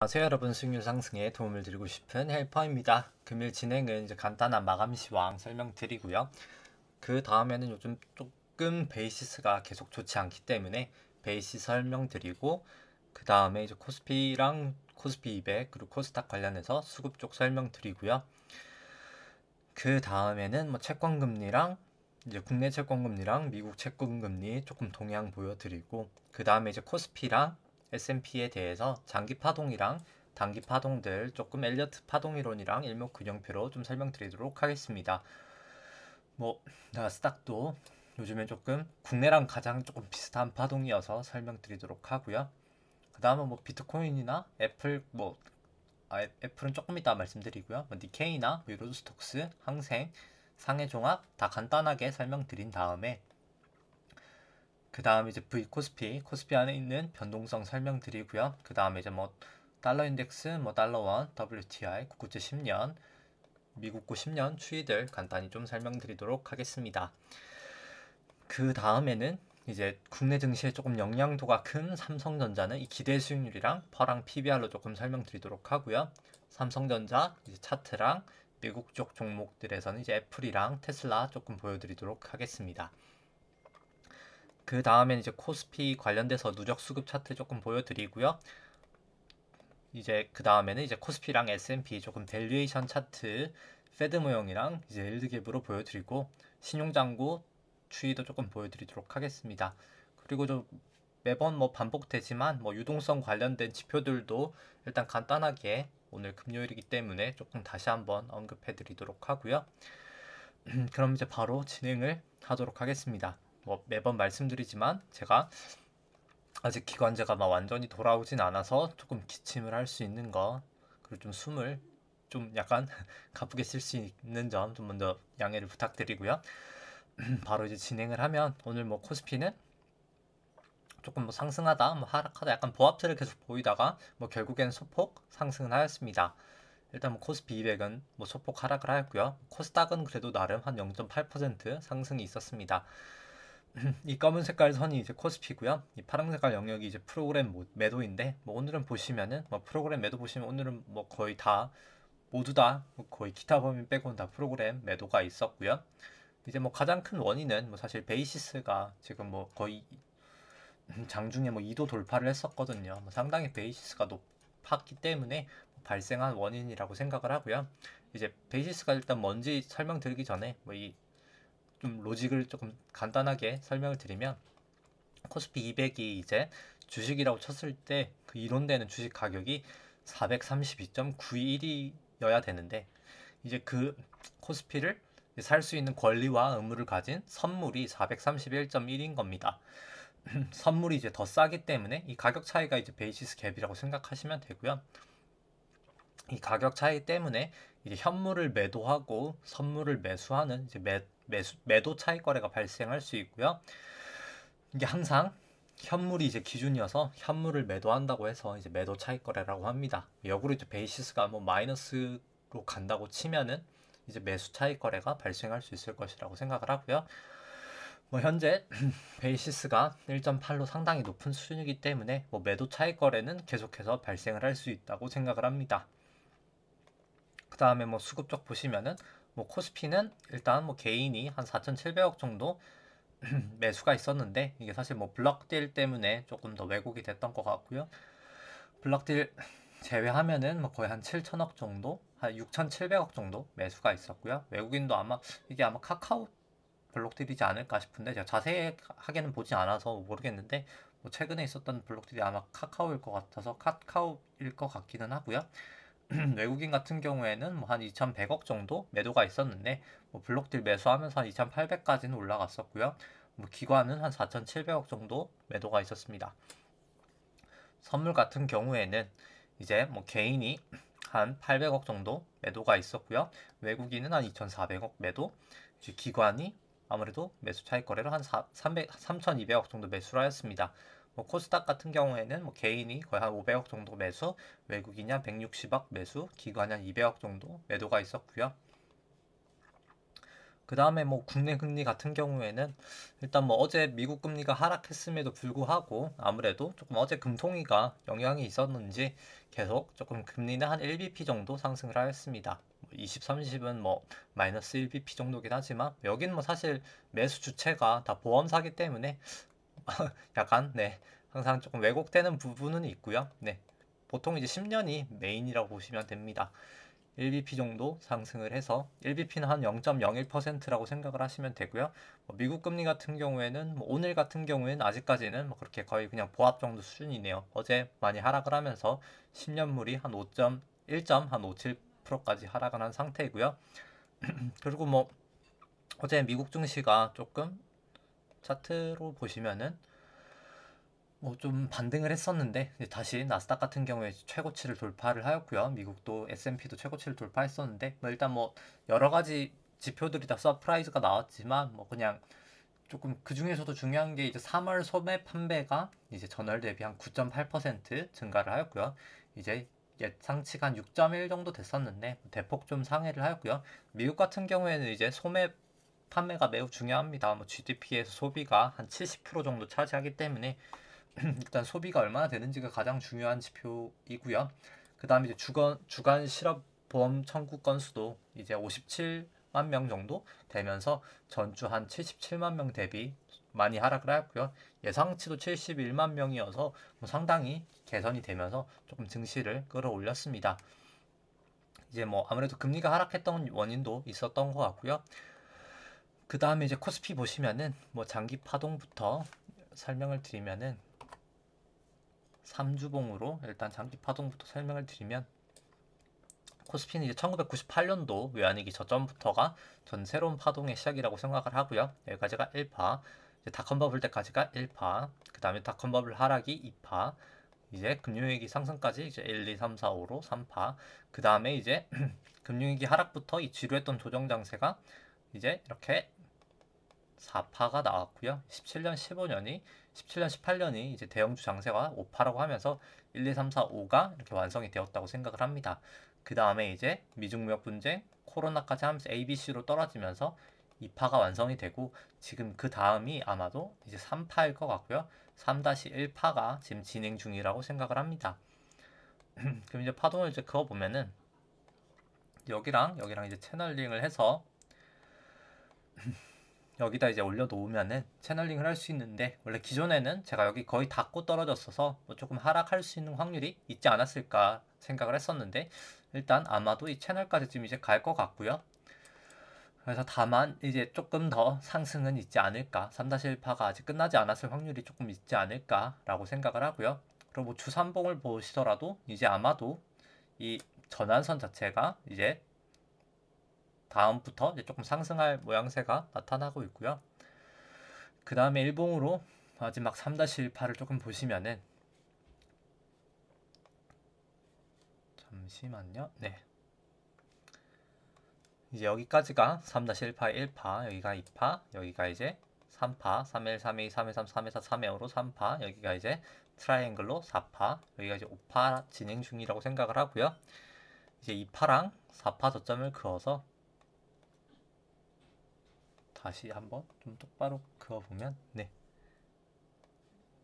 안녕하세요 여러분, 수익률 상승에 도움을 드리고 싶은 헬퍼입니다. 금일 진행은 이제 간단한 마감 시황 설명드리고요. 그 다음에는 요즘 조금 베이시스가 계속 좋지 않기 때문에 베이시스 설명드리고, 그 다음에 이제 코스피랑 코스피 200 그리고 코스닥 관련해서 수급 쪽 설명드리고요. 그 다음에는 뭐 채권금리랑 이제 국내 채권금리랑 미국 채권금리 조금 동향 보여드리고, 그 다음에 이제 코스피랑 S&P에 대해서 장기 파동이랑 단기 파동들 조금 엘리어트 파동 이론이랑 일목균형표로 좀 설명드리도록 하겠습니다. 뭐 나스닥도 요즘에 조금 국내랑 가장 조금 비슷한 파동이어서 설명드리도록 하고요. 그 다음은 뭐 비트코인이나 애플 애플은 조금 이따 말씀드리고요. 뭐 니케이나 유로스톡스, 항생, 상해종합 다 간단하게 설명드린 다음에, 그 다음에 이제 코스피 안에 있는 변동성 설명드리고요. 그 다음에 이제 뭐 달러 인덱스, 뭐 달러원, WTI, 국구제 10년, 미국고 10년 추이들 간단히 좀 설명드리도록 하겠습니다. 그 다음에는 이제 국내 증시에 조금 영향도가 큰 삼성전자는 이 기대 수익률이랑 퍼랑 PBR로 조금 설명드리도록 하고요. 삼성전자 이제 차트랑 미국 쪽 종목들에서는 이제 애플이랑 테슬라 조금 보여드리도록 하겠습니다. 그 다음엔 이제 코스피 관련돼서 누적 수급 차트 조금 보여드리고요. 이제 그 다음에는 이제 코스피랑 S&P 조금 밸류에이션 차트, 페드 모형이랑 이제 일드갭으로 보여드리고, 신용장고 추이도 조금 보여드리도록 하겠습니다. 그리고 좀 매번 뭐 반복되지만 뭐 유동성 관련된 지표들도 일단 간단하게 오늘 금요일이기 때문에 조금 다시 한번 언급해드리도록 하고요. 그럼 이제 바로 진행을 하도록 하겠습니다. 뭐 매번 말씀드리지만 제가 아직 기관제가 막 완전히 돌아오진 않아서 조금 기침을 할 수 있는 거, 그리고 좀 숨을 좀 약간 가쁘게 쓸 수 있는 점 좀 먼저 양해를 부탁드리고요. 바로 이제 진행을 하면, 오늘 뭐 코스피는 조금 뭐 상승하다 뭐 하락하다 약간 보합트를 계속 보이다가 뭐 결국엔 소폭 상승을 하였습니다. 일단 뭐 코스피 200은 뭐 소폭 하락을 하였고요. 코스닥은 그래도 나름 한 0.8% 상승이 있었습니다. 이 검은 색깔 선이 이제 코스피고요. 이 파란 색깔 영역이 이제 프로그램 매도인데, 뭐 오늘은 보시면은 뭐 프로그램 매도 보시면 오늘은 뭐 거의 다 모두 다뭐 거의 기타 범위 빼고는 다 프로그램 매도가 있었고요. 이제 뭐 가장 큰 원인은 뭐 사실 베이시스가 지금 뭐 거의 장중에 뭐 2도 돌파를 했었거든요. 뭐 상당히 베이시스가 높았기 때문에 발생한 원인이라고 생각을 하고요. 이제 베이시스가 일단 뭔지 설명드리기 전에 뭐 이 좀 로직을 조금 간단하게 설명을 드리면, 코스피 200이 이제 주식이라고 쳤을 때 그 이론되는 주식 가격이 432.91이어야 되는데, 이제 그 코스피를 살 수 있는 권리와 의무를 가진 선물이 431.1인 겁니다. 선물이 이제 더 싸기 때문에 이 가격 차이가 이제 베이시스 갭이라고 생각하시면 되고요. 이 가격 차이 때문에 이제 현물을 매도하고 선물을 매수하는 이제 매도 차익 거래가 발생할 수 있고요. 이게 항상 현물이 이제 기준이어서 현물을 매도한다고 해서 이제 매도 차익 거래라고 합니다. 역으로 이제 베이시스가 뭐 마이너스로 간다고 치면은 이제 매수 차익 거래가 발생할 수 있을 것이라고 생각을 하고요. 뭐 현재 베이시스가 1.8로 상당히 높은 수준이기 때문에 뭐 매도 차익 거래는 계속해서 발생을 할 수 있다고 생각을 합니다. 그 다음에 뭐 수급 쪽 보시면은 뭐 코스피는 일단 뭐 개인이 한 4,700억 정도 매수가 있었는데, 이게 사실 뭐 블록딜 때문에 조금 더 왜곡이 됐던 것 같고요. 블록딜 제외하면은 뭐 거의 한 7천억 정도, 한 6,700억 정도 매수가 있었고요. 외국인도 이게 아마 카카오 블록딜이지 않을까 싶은데, 제가 자세하게는 보지 않아서 모르겠는데 뭐 최근에 있었던 블록딜이 아마 카카오일 것 같아서 카카오일 것 같기는 하고요. 외국인 같은 경우에는 뭐 한 2,100억 정도 매도가 있었는데, 뭐 블록딜 매수하면서 한 2,800까지는 올라갔었고요. 뭐 기관은 한 4,700억 정도 매도가 있었습니다. 선물 같은 경우에는 이제 뭐 개인이 한 800억 정도 매도가 있었고요. 외국인은 한 2,400억 매도, 이제 기관이 아무래도 매수 차익 거래로 한 3,200억 정도 매수를 하였습니다. 뭐 코스닥 같은 경우에는 뭐 개인이 거의 한 500억 정도 매수, 외국인이 한 160억 매수, 기관이 한 200억 정도 매도가 있었고요. 그 다음에 뭐 국내 금리 같은 경우에는 일단 뭐 어제 미국 금리가 하락했음에도 불구하고 아무래도 조금 어제 금통위가 영향이 있었는지 계속 조금 금리는 한 1bp 정도 상승을 하였습니다. 20, 30은 뭐 마이너스 1bp 정도긴 하지만 여긴 뭐 사실 매수 주체가 다 보험사기 때문에 약간 네 항상 조금 왜곡되는 부분은 있고요. 네 보통 이제 10년이 메인이라고 보시면 됩니다. 1bp 정도 상승을 해서 1bp는 한 0.01%라고 생각을 하시면 되고요. 미국 금리 같은 경우에는 오늘 같은 경우에는 아직까지는 그렇게 거의 그냥 보합 정도 수준이네요. 어제 많이 하락을 하면서 10년물이 한 5.57%까지 하락을 한 상태이고요. 그리고 뭐 어제 미국 증시가 조금 차트로 보시면은 뭐 좀 반등을 했었는데 다시 나스닥 같은 경우에 최고치를 돌파를 하였고요. 미국도 S&P도 최고치를 돌파했었는데 뭐 일단 뭐 여러 가지 지표들이 다 서프라이즈가 나왔지만 뭐 그냥 조금 그 중에서도 중요한 게 이제 3월 소매 판매가 이제 전월 대비 한 9.8% 증가를 하였고요. 이제 예상치가 한 6.1 정도 됐었는데 대폭 좀 상회를 하였고요. 미국 같은 경우에는 이제 소매 판매가 매우 중요합니다. 뭐 GDP에서 소비가 한 70% 정도 차지하기 때문에 일단 소비가 얼마나 되는지가 가장 중요한 지표이고요. 그 다음에 이제 주간 실업보험 청구 건수도 이제 57만 명 정도 되면서 전주 한 77만 명 대비 많이 하락을 하였고요. 예상치도 71만 명이어서 뭐 상당히 개선이 되면서 조금 증시를 끌어올렸습니다. 이제 뭐 아무래도 금리가 하락했던 원인도 있었던 것 같고요. 그 다음에 이제 코스피 보시면은 뭐 장기 파동부터 설명을 드리면은 3주봉으로 일단 장기 파동부터 설명을 드리면 코스피는 이제 1998년도 외환위기 저점부터가 전 새로운 파동의 시작이라고 생각을 하고요. 여기까지가 1파, 닷컴 버블 때까지가 1파, 그 다음에 닷컴 버블 하락이 2파, 이제 금융위기 상승까지 이제 1, 2, 3, 4, 5로 3파, 그 다음에 이제 금융위기 하락부터 이 지루했던 조정 장세가 이제 이렇게 4파가 나왔고요. 17년, 15년이 17년, 18년이 이제 대형주 장세가 5파라고 하면서 1, 2, 3, 4, 5가 이렇게 완성이 되었다고 생각을 합니다. 그 다음에 이제 미중무역 분쟁, 코로나까지 하면서 ABC로 떨어지면서 2파가 완성이 되고 지금 그 다음이 아마도 이제 3파일 것 같고요. 3-1파가 지금 진행 중이라고 생각을 합니다. 그럼 이제 파동을 이제 그어보면은 여기랑 이제 채널링을 해서 여기다 이제 올려놓으면은 채널링을 할 수 있는데 원래 기존에는 제가 여기 거의 닫고 떨어졌어서 뭐 조금 하락할 수 있는 확률이 있지 않았을까 생각을 했었는데 일단 아마도 이 채널까지 지금 이제 갈 것 같고요. 그래서 다만 이제 조금 더 상승은 있지 않을까 3-1파가 아직 끝나지 않았을 확률이 조금 있지 않을까 라고 생각을 하고요. 그리고 뭐 주삼봉을 보시더라도 이제 아마도 이 전환선 자체가 이제 다음부터 이제 조금 상승할 모양새가 나타나고 있고요. 그 다음에 일봉으로 마지막 3-1파를 조금 보시면은 잠시만요. 네. 이제 여기까지가 3-1파의 1파, 여기가 2파, 여기가 이제 3파, 3일, 3일, 3일, 3, 3일, 4, 3회로 3파, 여기가 이제 트라이앵글로 4파, 여기가 이제 5파 진행 중이라고 생각을 하고요. 이제 2파랑 4파 저점을 그어서 다시 한번 좀 똑바로 그어보면 네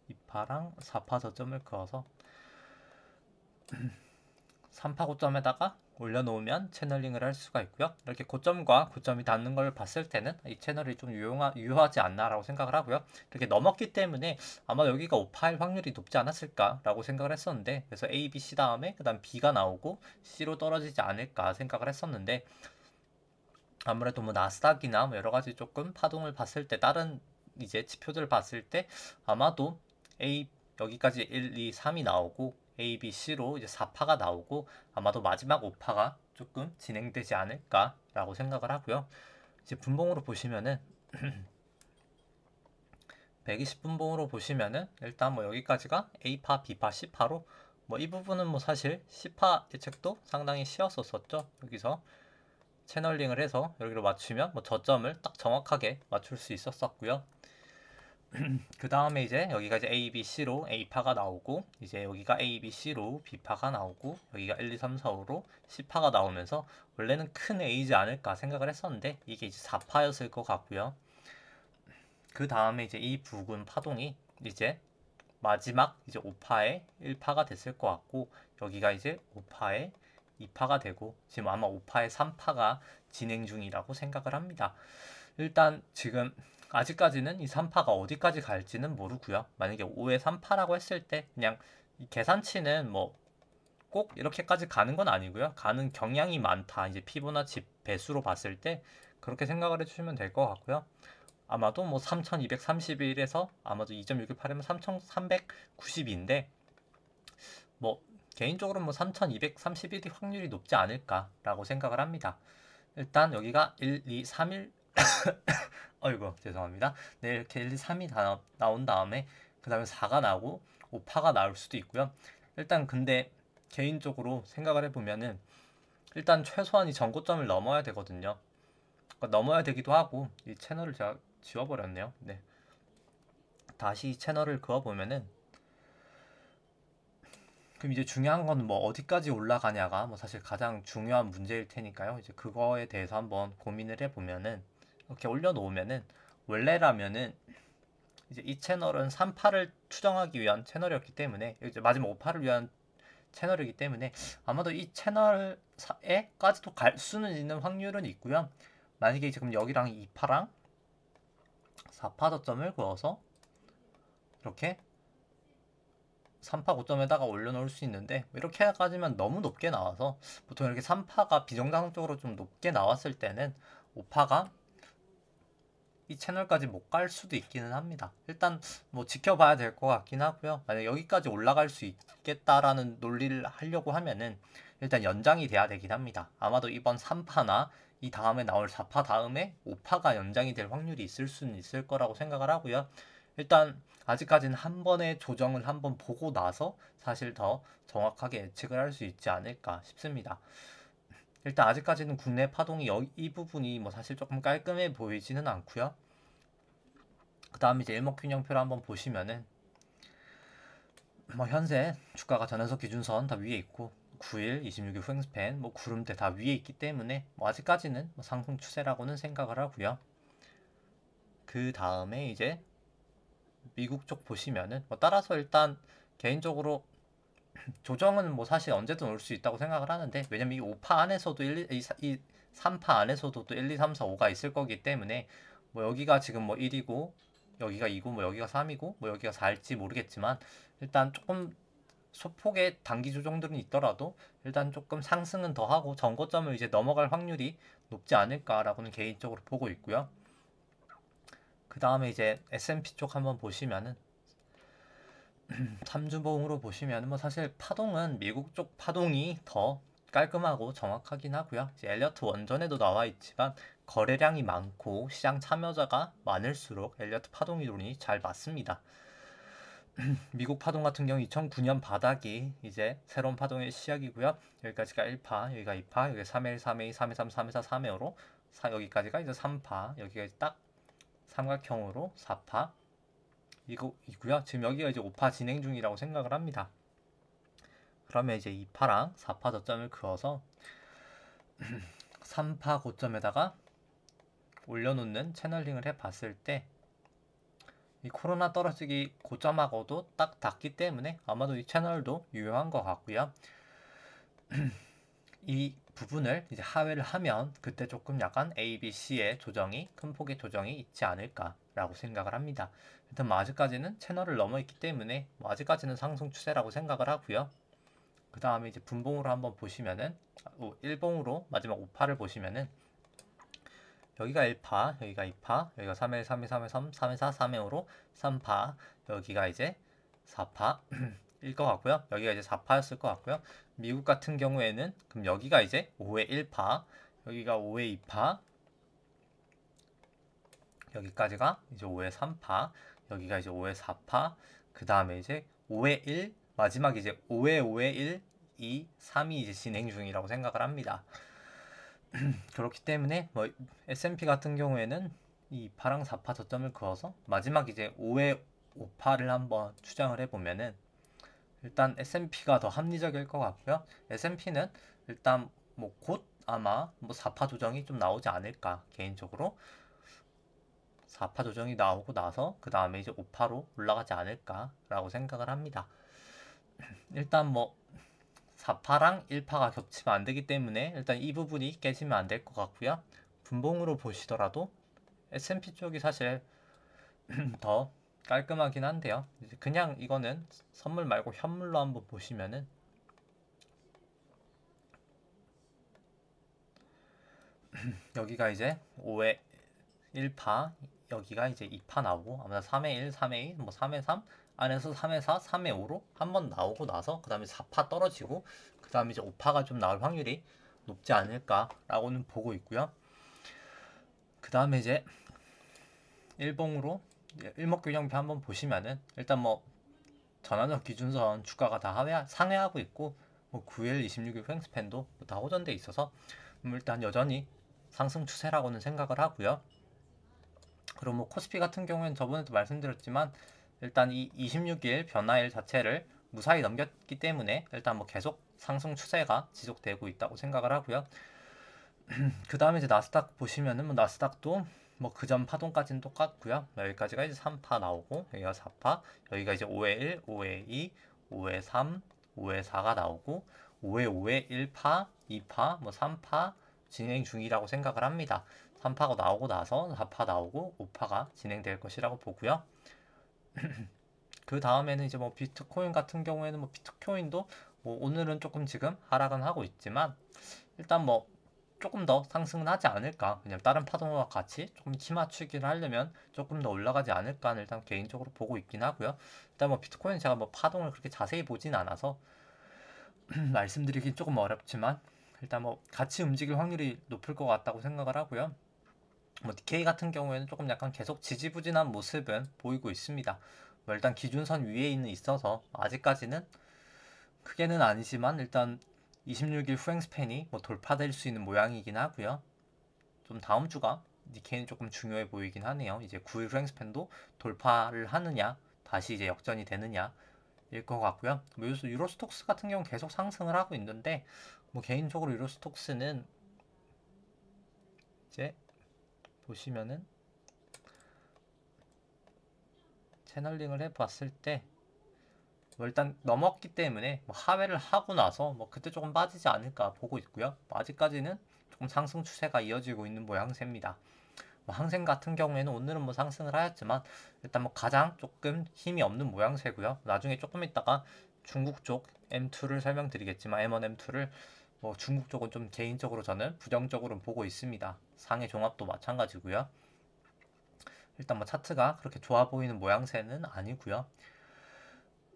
2파랑 4파 저점을 그어서 3파 고점에다가 올려놓으면 채널링을 할 수가 있고요. 이렇게 고점과 고점이 닿는 걸 봤을 때는 이 채널이 좀 유효하지 않나라고 생각을 하고요. 이렇게 넘었기 때문에 아마 여기가 5파일 확률이 높지 않았을까라고 생각을 했었는데 그래서 A, B, C 다음에 그 다음 B가 나오고 C로 떨어지지 않을까 생각을 했었는데 아무래도 뭐 나스닥이나 뭐 여러 가지 조금 파동을 봤을 때 다른 이제 지표들을 봤을 때 아마도 A 여기까지 1, 2, 3이 나오고 A, B, C로 이제 4파가 나오고 아마도 마지막 5파가 조금 진행되지 않을까라고 생각을 하고요. 이제 분봉으로 보시면은 120분봉으로 보시면은 일단 뭐 여기까지가 A파, B파, C파로 뭐 이 부분은 뭐 사실 C파 예측도 상당히 쉬웠었죠. 여기서 채널링을 해서 여기로 맞추면 뭐 저점을 딱 정확하게 맞출 수 있었었고요. 그 다음에 이제 여기가 이제 A, B, C로 A파가 나오고, 이제 여기가 A, B, C로 B파가 나오고, 여기가 1, 2, 3, 4, 5로 C파가 나오면서 원래는 큰 A지 않을까 생각을 했었는데 이게 이제 4파였을 것 같고요. 그 다음에 이제 이 붉은 파동이 이제 마지막 이제 5파의 1파가 됐을 것 같고, 여기가 이제 5파의 2파가 되고, 지금 아마 5파의 3파가 진행 중이라고 생각을 합니다. 일단 지금 아직까지는 이 3파가 어디까지 갈지는 모르고요. 만약에 5의 3파라고 했을 때 그냥 이 계산치는 뭐 꼭 이렇게까지 가는 건 아니고요. 가는 경향이 많다. 이제 피보나치 배수로 봤을 때 그렇게 생각을 해주시면 될 것 같고요. 아마도 뭐 3231에서 아마도 2.618이면 3390인데 뭐 개인적으로 뭐 3231이 확률이 높지 않을까라고 생각을 합니다. 일단 여기가 1, 2, 3일 어이구 죄송합니다. 네, 이렇게 1, 2, 3이 다 나온 다음에 그 다음에 4가 나오고 5파가 나올 수도 있고요. 일단 근데 개인적으로 생각을 해보면은 일단 최소한 이 전고점을 넘어야 되거든요. 그러니까 넘어야 되기도 하고, 이 채널을 제가 지워버렸네요. 네, 다시 이 채널을 그어보면은, 그럼 이제 중요한 건 뭐 어디까지 올라가냐가 뭐 사실 가장 중요한 문제일 테니까요. 이제 그거에 대해서 한번 고민을 해보면은, 이렇게 올려놓으면은 원래라면은 이제 이 채널은 3파를 추정하기 위한 채널이었기 때문에, 이제 마지막 5파를 위한 채널이기 때문에 아마도 이 채널에까지도 갈 수는 있는 확률은 있고요. 만약에 지금 여기랑 2파랑 4파 저점을 그어서 이렇게 3파 고점에다가 올려놓을 수 있는데, 이렇게까지만 너무 높게 나와서 보통 이렇게 3파가 비정상적으로 좀 높게 나왔을 때는 5파가 이 채널까지 못 갈 수도 있기는 합니다. 일단 뭐 지켜봐야 될 것 같긴 하고요. 만약 여기까지 올라갈 수 있겠다라는 논리를 하려고 하면은 일단 연장이 돼야 되긴 합니다. 아마도 이번 3파나 이 다음에 나올 4파 다음에 5파가 연장이 될 확률이 있을 수는 있을 거라고 생각을 하고요. 일단 아직까지는 한 번의 조정을 한번 보고 나서 사실 더 정확하게 예측을 할 수 있지 않을까 싶습니다. 일단 아직까지는 국내 파동이 이 부분이 뭐 사실 조금 깔끔해 보이지는 않고요. 그 다음에 이제 일목균형표를 한번 보시면은 뭐 현재 주가가 전환석 기준선 다 위에 있고 9일, 26일 후행스팬, 뭐 구름대 다 위에 있기 때문에 뭐 아직까지는 뭐 상승 추세라고는 생각을 하고요. 그 다음에 이제 미국 쪽 보시면은 뭐 따라서 일단 개인적으로 조정은 뭐 사실 언제든 올 수 있다고 생각을 하는데, 왜냐면 이 5파 안에서도 이 3파 안에서도 또 1, 2, 3, 4, 5가 있을 거기 때문에 뭐 여기가 지금 뭐 1이고 여기가 2고 뭐 여기가 3이고 뭐 여기가 4일지 모르겠지만, 일단 조금 소폭의 단기 조정들은 있더라도 일단 조금 상승은 더 하고 전고점을 이제 넘어갈 확률이 높지 않을까라고는 개인적으로 보고 있고요. 그 다음에 이제 S&P 쪽 한번 보시면은 3주봉으로 보시면 뭐 사실 파동은 미국 쪽 파동이 더 깔끔하고 정확하긴 하고요. 이제 엘리어트 원전에도 나와 있지만 거래량이 많고 시장 참여자가 많을수록 엘리어트 파동 이론이 잘 맞습니다. 미국 파동 같은 경우 2009년 바닥이 이제 새로운 파동의 시작이고요. 여기까지가 1파, 여기가 2파, 여기 3일, 3회, 323, 324, 3회로 여기까지가 이제 3파, 여기가 딱 삼각형으로 4파 이고요. 지금 여기가 이제 5파 진행 중이라고 생각을 합니다. 그러면 이제 2파랑 4파 저점을 그어서 3파 고점에다가 올려놓는 채널링을 해봤을 때 이 코로나 떨어지기 고점하고도 딱 닿기 때문에 아마도 이 채널도 유효한 것 같고요. 이 부분을 이제 하회를 하면 그때 조금 약간 A, B, C의 조정이 큰 폭의 조정이 있지 않을까라고 생각을 합니다. 일단 뭐 아직까지는 채널을 넘어 있기 때문에 뭐 아직까지는 상승 추세라고 생각을 하고요. 그 다음에 이제 분봉으로 한번 보시면은 1봉으로 마지막 5파를 보시면은 여기가 1파, 여기가 2파, 여기가 3회, 3회, 3회, 3, 3회, 4, 3회로 3파, 여기가 이제 4파 일 것 같고요. 여기가 이제 4파였을 것 같고요. 미국 같은 경우에는 그럼 여기가 이제 5회 1파, 여기가 5회 2파, 여기까지가 이제 5회 3파, 여기가 이제 5회 4파, 그 다음에 이제 5회 1, 마지막 이제 5회 5회 1, 2, 3이 이제 진행 중이라고 생각을 합니다. 그렇기 때문에 뭐 S&P 같은 경우에는 이 2파랑 4파 저점을 그어서 마지막 이제 5회 5파를 한번 추정을 해보면은 일단 S&P가 더 합리적일 것 같고요. S&P는 일단 뭐 곧 아마 뭐 4파 조정이 좀 나오지 않을까 개인적으로 4파 조정이 나오고 나서 그 다음에 이제 5파로 올라가지 않을까라고 생각을 합니다. 일단 뭐 4파랑 1파가 겹치면 안 되기 때문에 일단 이 부분이 깨지면 안 될 것 같고요. 분봉으로 보시더라도 S&P 쪽이 사실 더 깔끔하긴 한데요. 그냥 이거는 선물 말고 현물로 한번 보시면은 여기가 이제 5회 1파, 여기가 이제 2파 나오고 아마 3회 1, 3회 2, 뭐 3회 3 안에서 3회 4, 3회 5로 한 번 나오고 나서 그 다음에 4파 떨어지고 그 다음에 이제 5파가 좀 나올 확률이 높지 않을까라고는 보고 있고요. 그 다음에 이제 일봉으로 일목균형표 한번 보시면은 일단 뭐 전환적 기준선 주가가 다 상회하고 있고 뭐 9일, 26일 횡스팬도 다 호전돼 있어서 일단 여전히 상승 추세라고는 생각을 하고요. 그리고 뭐 코스피 같은 경우에는 저번에도 말씀드렸지만 일단 이 26일 변화일 자체를 무사히 넘겼기 때문에 일단 뭐 계속 상승 추세가 지속되고 있다고 생각을 하고요. 그 다음에 이제 나스닥 보시면은 뭐 나스닥도 뭐 그전 파동까지는 똑같고요. 여기까지가 이제 3파 나오고 여기가 4파, 여기가 이제 5회 1, 5회 2, 5회 3, 5회 4가 나오고 5회 5회 1파, 2파, 뭐 3파 진행 중이라고 생각을 합니다. 3파가 나오고 나서 4파 나오고 5파가 진행될 것이라고 보고요. 그 다음에는 이제 뭐 비트코인 같은 경우에는 뭐 비트코인도 뭐 오늘은 조금 지금 하락은 하고 있지만 일단 뭐 조금 더 상승은 하지 않을까. 그냥 다른 파동과 같이 조금 키 맞추기를 하려면 조금 더 올라가지 않을까는 일단 개인적으로 보고 있긴 하고요. 일단 뭐 비트코인 제가 뭐 파동을 그렇게 자세히 보진 않아서 말씀드리긴 조금 어렵지만 일단 뭐 같이 움직일 확률이 높을 것 같다고 생각을 하고요. 뭐 DK 같은 경우에는 조금 약간 계속 지지부진한 모습은 보이고 있습니다. 뭐 일단 기준선 위에 있어서 아직까지는 크게는 아니지만 일단 26일 후행 스팬이 뭐 돌파될 수 있는 모양이긴 하고요. 좀 다음 주가 니케이는 조금 중요해 보이긴 하네요. 이제 9일 후행 스팬도 돌파를 하느냐, 다시 이제 역전이 되느냐 일 것 같고요. 뭐 유로스톡스 같은 경우는 계속 상승을 하고 있는데 뭐 개인적으로 유로스톡스는 이제 보시면은 채널링을 해봤을 때 뭐 일단 넘었기 때문에 뭐 하회를 하고 나서 뭐 그때 조금 빠지지 않을까 보고 있고요. 뭐 아직까지는 조금 상승 추세가 이어지고 있는 모양새입니다. 뭐 항생 같은 경우에는 오늘은 뭐 상승을 하였지만 일단 뭐 가장 조금 힘이 없는 모양새고요. 나중에 조금 있다가 중국 쪽 M2를 설명드리겠지만 M1, M2를 뭐 중국 쪽은 좀 개인적으로 저는 부정적으로 보고 있습니다. 상해 종합도 마찬가지고요. 일단 뭐 차트가 그렇게 좋아 보이는 모양새는 아니고요.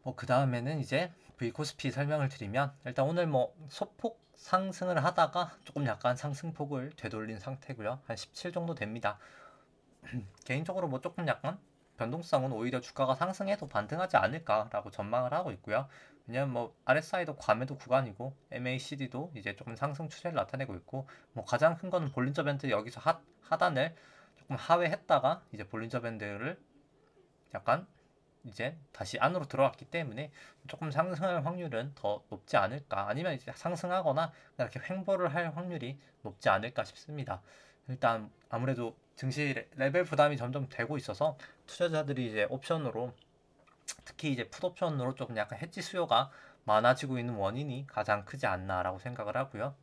뭐 그 다음에는 이제 V코스피 설명을 드리면 일단 오늘 뭐 소폭 상승을 하다가 조금 약간 상승폭을 되돌린 상태고요. 한 17 정도 됩니다. 개인적으로 뭐 조금 약간 변동성은 오히려 주가가 상승해도 반등하지 않을까라고 전망을 하고 있고요. 왜냐면 뭐 RSI도 과매도 구간이고 MACD도 이제 조금 상승 추세를 나타내고 있고 뭐 가장 큰 거는 볼린저 밴드 여기서 하단을 조금 하회했다가 이제 볼린저 밴드를 약간 이제 다시 안으로 들어왔기 때문에 조금 상승할 확률은 더 높지 않을까 아니면 이제 상승하거나 이렇게 횡보를 할 확률이 높지 않을까 싶습니다. 일단 아무래도 증시 레벨 부담이 점점 되고 있어서 투자자들이 이제 옵션으로 특히 이제 풋옵션으로 조금 약간 해지 수요가 많아지고 있는 원인이 가장 크지 않나라고 생각을 하고요.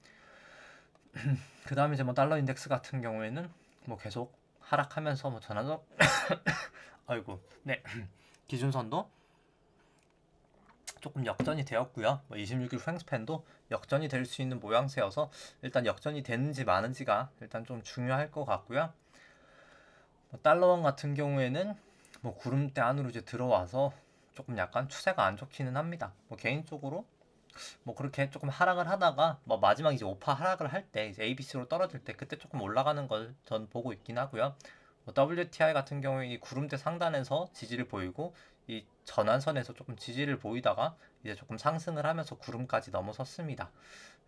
그 다음에 이제 뭐 달러 인덱스 같은 경우에는 뭐 계속 하락하면서 뭐 전환적 아이고 네 기준선도 조금 역전이 되었고요. 뭐 26일 횡스팬도 역전이 될 수 있는 모양새여서 일단 역전이 되는지 마는지가 일단 좀 중요할 것 같고요. 뭐 달러원 같은 경우에는 뭐 구름대 안으로 이제 들어와서 조금 약간 추세가 안 좋기는 합니다. 뭐 개인적으로 뭐 그렇게 조금 하락을 하다가 뭐 마지막 이제 5파 하락을 할 때 이제 ABC로 떨어질 때 그때 조금 올라가는 걸 전 보고 있긴 하고요. 뭐 WTI 같은 경우에 이 구름대 상단에서 지지를 보이고 이 전환선에서 조금 지지를 보이다가 이제 조금 상승을 하면서 구름까지 넘어섰습니다.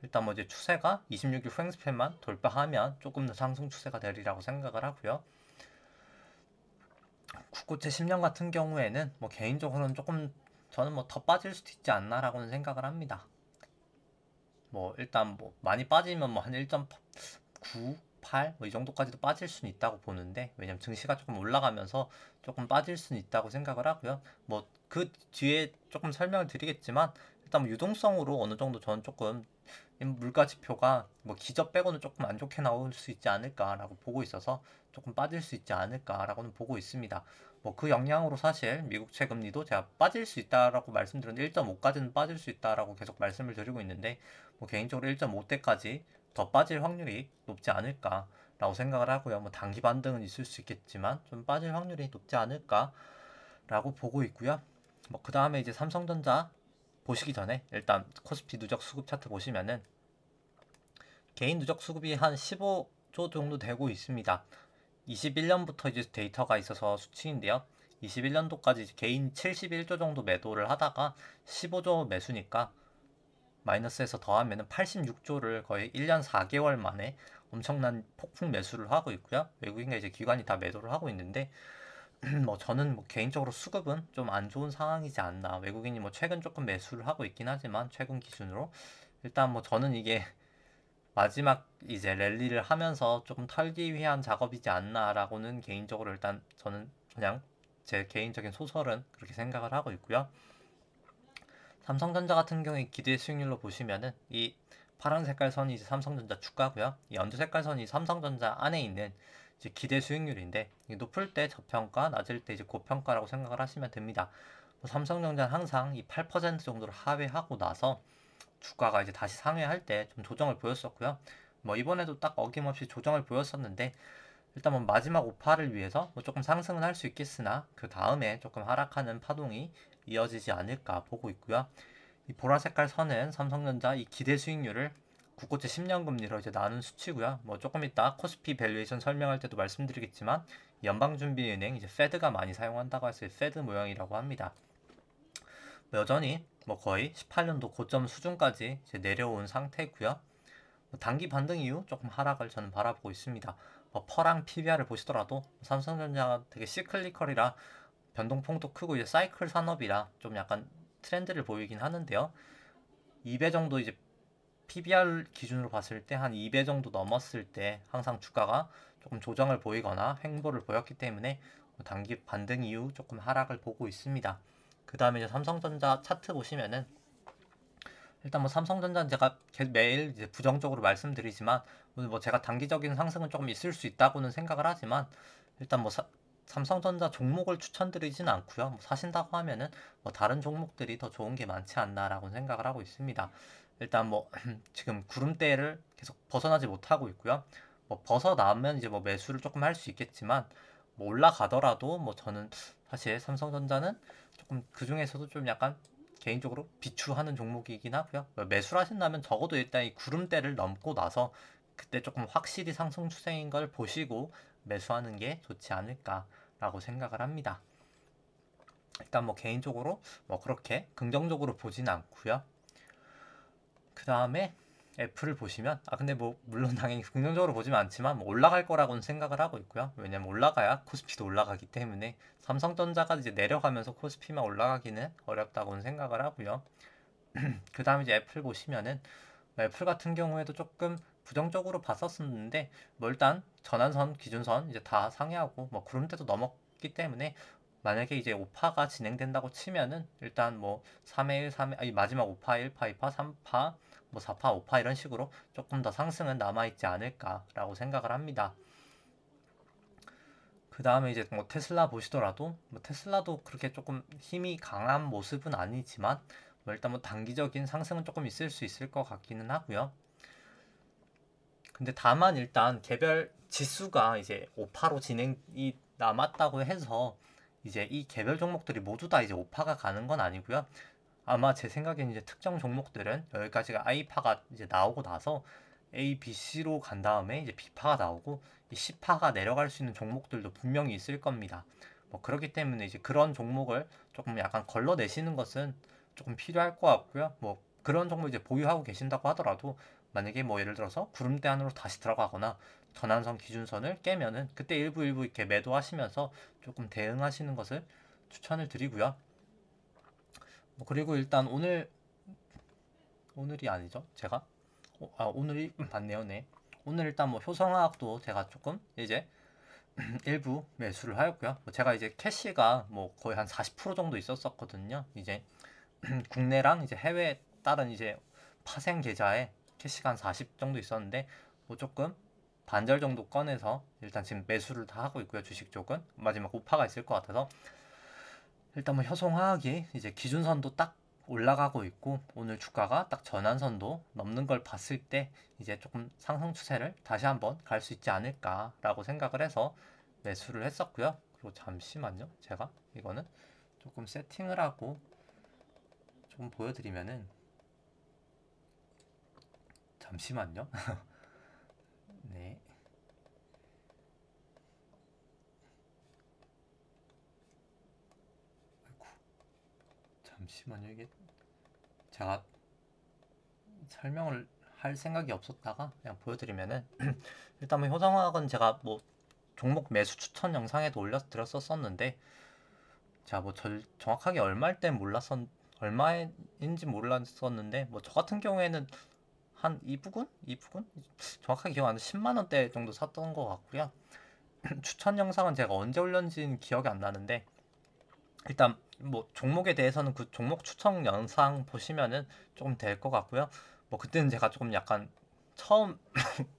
일단 뭐 이제 추세가 26일 후행스팬만 돌파하면 조금 더 상승 추세가 되리라고 생각을 하고요. 국고채 10년 같은 경우에는 뭐 개인적으로는 조금 저는 뭐 더 빠질 수도 있지 않나라고는 생각을 합니다. 뭐 일단 뭐 많이 빠지면 뭐 한 1.9, 8 뭐 이 정도까지도 빠질 수는 있다고 보는데, 왜냐면 증시가 조금 올라가면서 조금 빠질 수는 있다고 생각을 하고요. 뭐 그 뒤에 조금 설명을 드리겠지만, 일단 뭐 유동성으로 어느 정도 저는 조금 물가 지표가 뭐 기저 빼고는 조금 안 좋게 나올 수 있지 않을까라고 보고 있어서 조금 빠질 수 있지 않을까라고는 보고 있습니다. 뭐 그 영향으로 사실 미국 채금리도 제가 빠질 수 있다라고 말씀드렸는데 1.5까지는 빠질 수 있다라고 계속 말씀을 드리고 있는데, 뭐 개인적으로 1.5대까지 더 빠질 확률이 높지 않을까라고 생각을 하고요. 뭐 단기 반등은 있을 수 있겠지만 좀 빠질 확률이 높지 않을까라고 보고 있고요. 뭐 그 다음에 이제 삼성전자 보시기 전에 일단 코스피 누적 수급 차트 보시면은 개인 누적 수급이 한 15조 정도 되고 있습니다. 21년부터 이제 데이터가 있어서 수치인데요. 21년도까지 개인 71조 정도 매도를 하다가 15조 매수니까 마이너스에서 더하면 86조를 거의 1년 4개월 만에 엄청난 폭풍 매수를 하고 있고요. 외국인과 이제 기관이 다 매도를 하고 있는데, 뭐 저는 뭐 개인적으로 수급은 좀 안 좋은 상황이지 않나. 외국인이 뭐 최근 조금 매수를 하고 있긴 하지만 최근 기준으로 일단 뭐 저는 이게 마지막 이제 랠리를 하면서 조금 털기 위한 작업이지 않나라고는 개인적으로 일단 저는 그냥 제 개인적인 소설은 그렇게 생각을 하고 있고요. 삼성전자 같은 경우에 기대 수익률로 보시면은 이 파란 색깔 선이 이제 삼성전자 주가고요. 이 연두 색깔 선이 삼성전자 안에 있는 이제 기대 수익률인데, 높을 때 저평가, 낮을 때 이제 고평가라고 생각을 하시면 됩니다. 뭐 삼성전자는 항상 이 8% 정도를 하회하고 나서 주가가 이제 다시 상회할 때 좀 조정을 보였었고요. 뭐 이번에도 딱 어김없이 조정을 보였었는데, 일단 뭐 마지막 오파를 위해서 뭐 조금 상승은 할 수 있겠으나 그 다음에 조금 하락하는 파동이 이어지지 않을까 보고 있고요. 이 보라 색깔 선은 삼성전자 이 기대 수익률을 국고채 10년 금리로 이제 나눈 수치고요. 뭐 조금 이따 코스피 밸류에이션 설명할 때도 말씀드리겠지만, 연방준비은행 이제 페드가 많이 사용한다고 해서 페드 모형이라고 합니다. 여전히 뭐 거의 18년도 고점 수준까지 이제 내려온 상태고요. 뭐 단기 반등 이후 조금 하락을 저는 바라보고 있습니다. 뭐 퍼랑 PBR을 보시더라도 삼성전자가 되게 시클리컬이라 변동폭도 크고 이제 사이클 산업이라 좀 약간 트렌드를 보이긴 하는데요. 2배 정도 이제 PBR 기준으로 봤을 때 한 2배 정도 넘었을 때 항상 주가가 조금 조정을 보이거나 횡보를 보였기 때문에 단기 반등 이후 조금 하락을 보고 있습니다. 그 다음에 이제 삼성전자 차트 보시면은 일단 뭐 삼성전자는 제가 매일 이제 부정적으로 말씀드리지만, 뭐 제가 단기적인 상승은 조금 있을 수 있다고는 생각을 하지만, 일단 뭐 삼성전자 종목을 추천드리진 않고요. 뭐 사신다고 하면은 뭐 다른 종목들이 더 좋은 게 많지 않나라고 생각을 하고 있습니다. 일단 뭐 지금 구름대를 계속 벗어나지 못하고 있고요. 뭐 벗어나면 이제 뭐 매수를 조금 할 수 있겠지만, 뭐 올라가더라도 뭐 저는 사실 삼성전자는 조금 그 중에서도 좀 약간 개인적으로 비추하는 종목이긴 하고요. 매수를 하신다면 적어도 일단 이 구름대를 넘고 나서 그때 조금 확실히 상승 추세인 걸 보시고 매수하는 게 좋지 않을까라고 생각을 합니다. 일단 뭐 개인적으로 뭐 그렇게 긍정적으로 보진 않고요. 그 다음에 애플을 보시면, 근데 뭐 물론 당연히 긍정적으로 보지는 않지만 뭐 올라갈 거라고는 생각을 하고 있고요. 왜냐면 올라가야 코스피도 올라가기 때문에 삼성전자가 이제 내려가면서 코스피만 올라가기는 어렵다고는 생각을 하고요. 그 다음에 이제 애플 보시면은 애플 같은 경우에도 조금 부정적으로 봤었는데, 뭐 일단 전환선, 기준선 이제 다 상회하고 뭐 구름대도 넘었기 때문에 만약에 이제 5파가 진행된다고 치면은 일단 뭐 3회 1, 3회 아니 마지막 5파, 1파, 2파, 3파, 뭐 4파, 5파 이런 식으로 조금 더 상승은 남아있지 않을까라고 생각을 합니다. 그 다음에 이제 뭐 테슬라 보시더라도 뭐 테슬라도 그렇게 조금 힘이 강한 모습은 아니지만 뭐 일단 뭐 단기적인 상승은 조금 있을 수 있을 것 같기는 하고요. 근데 다만 일단 개별 지수가 이제 5파로 진행이 남았다고 해서 이제 이 개별 종목들이 모두 다 이제 5파가 가는 건 아니고요. 아마 제 생각에는 이제 특정 종목들은 여기까지가 I파가 이제 나오고 나서 A, B, C로 간 다음에 이제 B파가 나오고 이 C파가 내려갈 수 있는 종목들도 분명히 있을 겁니다. 뭐 그렇기 때문에 이제 그런 종목을 조금 약간 걸러내시는 것은 조금 필요할 것 같고요. 뭐 그런 종목 이제 보유하고 계신다고 하더라도 만약에 뭐 예를 들어서 구름대 안으로 다시 들어가거나 전환선 기준선을 깨면은 그때 일부 이렇게 매도하시면서 조금 대응하시는 것을 추천을 드리고요. 뭐 그리고 일단 오늘이 아니죠, 제가 오늘이 맞네요. 네, 오늘 일단 뭐 효성화학도 제가 조금 이제 일부 매수를 하였고요. 뭐 제가 이제 캐시가 뭐 거의 한 40% 정도 있었었거든요. 이제 국내랑 이제 해외 다른 이제 파생 계좌에 캐시가 한 40 정도 있었는데 뭐 조금 반절 정도 꺼내서 일단 지금 매수를 다 하고 있고요. 주식 쪽은 마지막 우파가 있을 것 같아서 일단 뭐 효성화학이 이제 기준선도 딱 올라가고 있고 오늘 주가가 딱 전환선도 넘는 걸 봤을 때 이제 조금 상승 추세를 다시 한번 갈 수 있지 않을까라고 생각을 해서 매수를 했었고요. 그리고 잠시만요. 제가 이거는 조금 세팅을 하고 조금 보여드리면은 잠시만요. 네. 아이고, 잠시만요. 이게 제가 설명을 할 생각이 없었다가 그냥 보여드리면은 일단 뭐 효성화학은 제가 뭐 종목 매수 추천 영상에도 올려드렸었는데 제가 뭐 정확하게 얼마인지 몰랐었는데 뭐 저 같은 경우에는 한 이 부분 정확하게 기억 안 나는데 10만 원대 정도 샀던 것 같고요. 추천 영상은 제가 언제 올렸는지는 기억이 안 나는데 일단 뭐 종목에 대해서는 그 종목 추천 영상 보시면은 조금 될 것 같고요. 뭐 그때는 제가 조금 약간 처음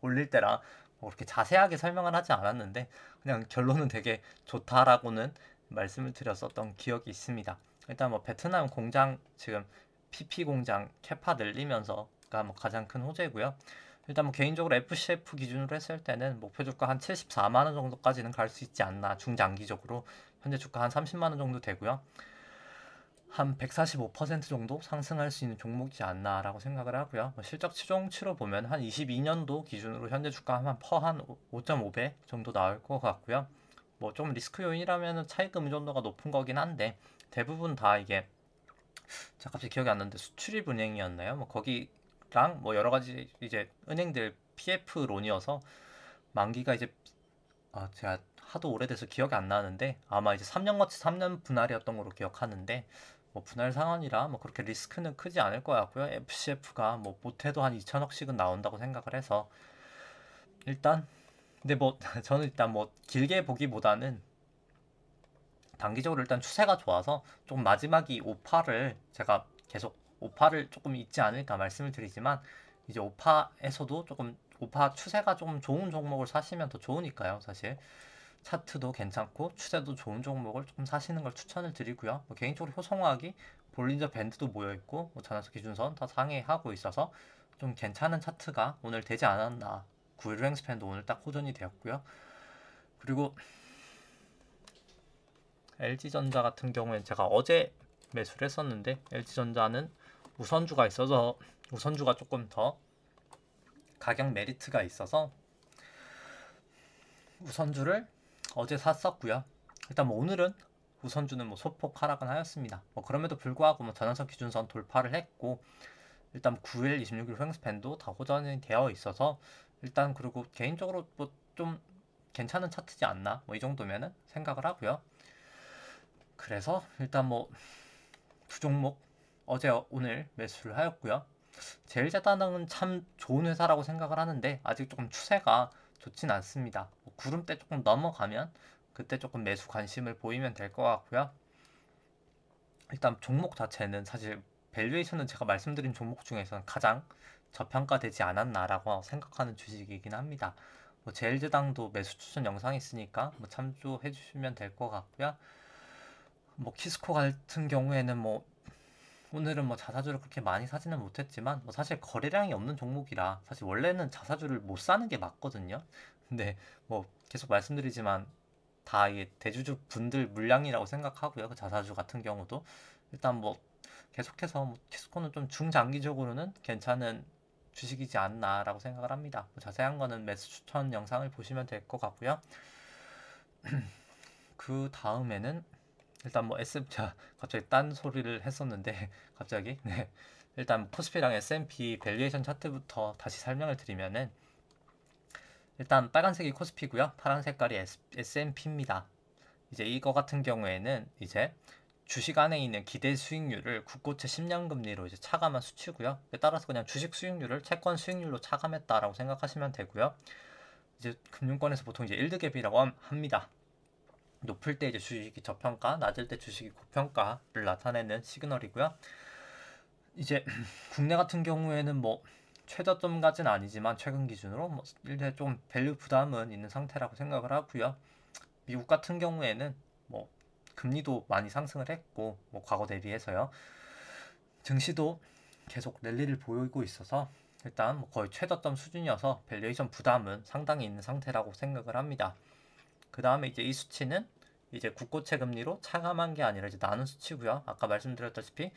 올릴 때라 뭐 그렇게 자세하게 설명을 하지 않았는데 그냥 결론은 되게 좋다라고는 말씀을 드렸었던 기억이 있습니다. 일단 뭐 베트남 공장 지금 PP 공장 캐파 늘리면서가 뭐 가장 큰 호재고요. 일단 뭐 개인적으로 FCF 기준으로 했을 때는 목표 주가 한 74만 원 정도까지는 갈 수 있지 않나 중장기적으로 현재 주가 한 30만 원 정도 되고요. 한 145% 정도 상승할 수 있는 종목이지 않나라고 생각을 하고요. 실적 추종치로 보면 한 22년도 기준으로 현재 주가 한 5.5배 정도 나올 것 같고요. 뭐 좀 리스크 요인이라면 차익금 의존도가 높은 거긴 한데 대부분 다 이게 제가 갑자기 기억이 안 나는데 수출입 은행이었나요? 뭐 거기랑 뭐 여러 가지 이제 은행들 PF 론이어서 만기가 이제 제가 하도 오래돼서 기억이 안 나는데 아마 이제 3년같이 3년 분할이었던 걸로 기억하는데 뭐 분할 상환이라 뭐 그렇게 리스크는 크지 않을 것 같고요. FCF가 뭐 못해도 한 2천억씩은 나온다고 생각을 해서 일단 근데 뭐 저는 일단 뭐 길게 보기보다는 단기적으로 일단 추세가 좋아서 좀 마지막이 오파를 제가 계속 오파를 조금 있지 않을까 말씀을 드리지만 이제 오파에서도 조금 오파 추세가 조금 좋은 종목을 사시면 더 좋으니까요. 사실 차트도 괜찮고 추세도 좋은 종목을 조금 사시는 걸 추천을 드리고요. 뭐 개인적으로 효성화학이 볼린저 밴드도 모여 있고 뭐 전환선 기준선 다 상회하고 있어서 좀 괜찮은 차트가 오늘 되지 않았나. 9일 횡 스팬도 오늘 딱 호전이 되었고요. 그리고 LG전자 같은 경우엔 제가 어제 매수를 했었는데 LG전자는 우선주가 있어서 우선주가 조금 더 가격 메리트가 있어서 우선주를 어제 샀었고요. 일단 뭐 오늘은 우선주는 뭐 소폭 하락은 하였습니다. 뭐 그럼에도 불구하고 뭐 전환선 기준선 돌파를 했고 일단 9일, 26일 횡스팬도 다 호전이 되어 있어서 일단 그리고 개인적으로 뭐 좀 괜찮은 차트지 않나 뭐 이 정도면은 생각을 하고요. 그래서 일단 뭐 두 종목 어제 오늘 매수를 하였고요. 제일제당은 참 좋은 회사라고 생각을 하는데 아직 조금 추세가 좋진 않습니다. 뭐 구름대 조금 넘어가면 그때 조금 매수 관심을 보이면 될 것 같고요. 일단 종목 자체는 사실 밸류에이션은 제가 말씀드린 종목 중에서는 가장 저평가되지 않았나라고 생각하는 주식이긴 합니다. 뭐 제일제당도 매수 추천 영상이 있으니까 뭐 참조해 주시면 될 것 같고요. 뭐 키스코 같은 경우에는 뭐 오늘은 뭐 자사주를 그렇게 많이 사지는 못했지만 뭐 사실 거래량이 없는 종목이라 사실 원래는 자사주를 못 사는 게 맞거든요. 근데 뭐 계속 말씀드리지만 다 이게 대주주 분들 물량이라고 생각하고요. 그 자사주 같은 경우도 일단 뭐 계속해서 뭐 키스코는 좀 중장기적으로는 괜찮은 주식이지 않나라고 생각을 합니다. 뭐 자세한 거는 매수 추천 영상을 보시면 될 것 같고요. 그 다음에는 일단 뭐 SM 자 갑자기 딴 소리를 했었는데 갑자기 네 일단 코스피랑 S&P 밸류에이션 차트부터 다시 설명을 드리면은, 일단 빨간색이 코스피고요. 파란 색깔이 S&P입니다. 이제 이거 같은 경우에는 이제 주식 안에 있는 기대 수익률을 국고채 10년 금리로 이제 차감한 수치고요. 따라서 그냥 주식 수익률을 채권 수익률로 차감했다라고 생각하시면 되고요. 이제 금융권에서 보통 이제 일드갭이라고 합니다. 높을 때 이제 주식이 저평가, 낮을 때 주식이 고평가를 나타내는 시그널이고요. 이제 국내 같은 경우에는 뭐 최저점까지는 아니지만 최근 기준으로 뭐 일대 좀 밸류 부담은 있는 상태라고 생각을 하고요. 미국 같은 경우에는 뭐 금리도 많이 상승을 했고 뭐 과거 대비해서요. 증시도 계속 랠리를 보이고 있어서 일단 뭐 거의 최저점 수준이어서 밸류에이션 부담은 상당히 있는 상태라고 생각을 합니다. 그 다음에 이제 이 수치는 이제 국고채 금리로 차감한 게 아니라 이제 나눈 수치고요. 아까 말씀드렸다시피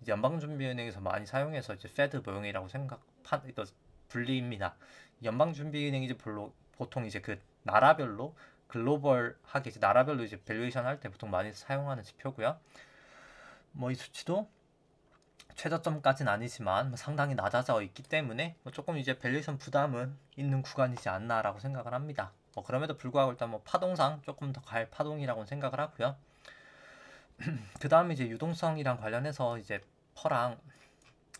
이제 연방준비은행에서 많이 사용해서 이제 페드 모형이라고 분리입니다. 연방준비은행이 이제 보통 이제 그 나라별로 글로벌하게 이제 나라별로 이제 밸류에이션 할 때 보통 많이 사용하는 지표고요. 뭐 이 수치도 최저점까지는 아니지만 뭐 상당히 낮아져 있기 때문에 뭐 조금 이제 밸류에이션 부담은 있는 구간이지 않나라고 생각을 합니다. 뭐 그럼에도 불구하고 일단 뭐 파동상 조금 더 갈 파동이라고 생각을 하고요. 그 다음에 이제 유동성이랑 관련해서 이제 퍼랑